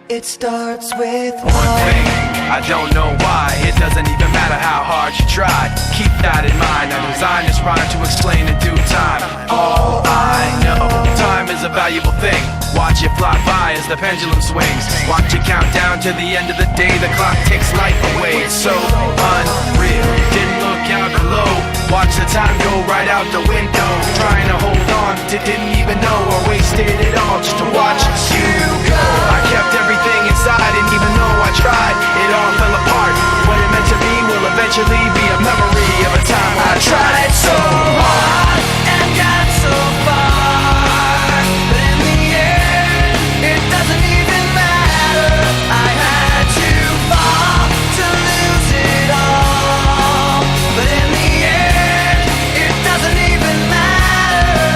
It starts with one thing, I don't know why. It doesn't even matter how hard you try. Keep that in mind, I designed this rhyme to explain in due time. All I know, time is a valuable thing. Watch it fly by as the pendulum swings. Watch it count down to the end of the day. The clock takes life away, it's so unreal. Didn't look out below, watch the time go right out the window. Trying to hold on, didn't even know I wasted it all just to watch you go. I kept everything inside, and even though I tried, it all fell apart. What it meant to be will eventually be a memory of a time when I tried so hard and got so far, but in the end, it doesn't even matter. I had to fall to lose it all, but in the end, it doesn't even matter.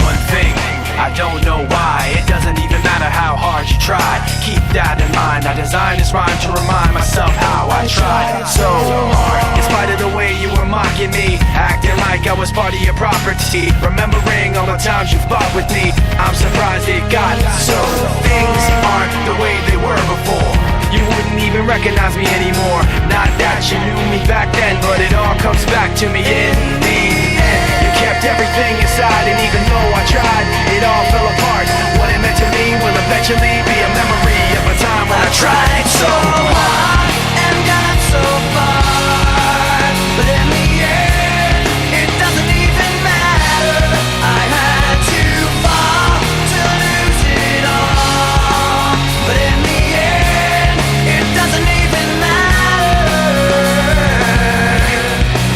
One thing, I don't know why. It doesn't even matter how hard you try. Keep that in mind, I designed this rhyme to remind myself how I tried so hard. In spite of the way you were mocking me, acting like I was part of your property, remembering all the times you fought with me, I'm surprised it got so. Things aren't the way they were before. You wouldn't even recognize me anymore. Not that you knew me back then, but it all comes back to me in the end. You kept everything inside, and even though I tried, it all fell apart. What it meant to me will eventually be a memory of a time when I tried so hard and got so far, but in the end, it doesn't even matter. I had to fall to lose it all, but in the end, it doesn't even matter.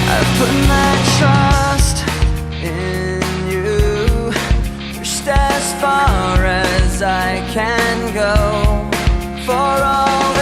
I put my trust in you, pushed as far as I can go, for all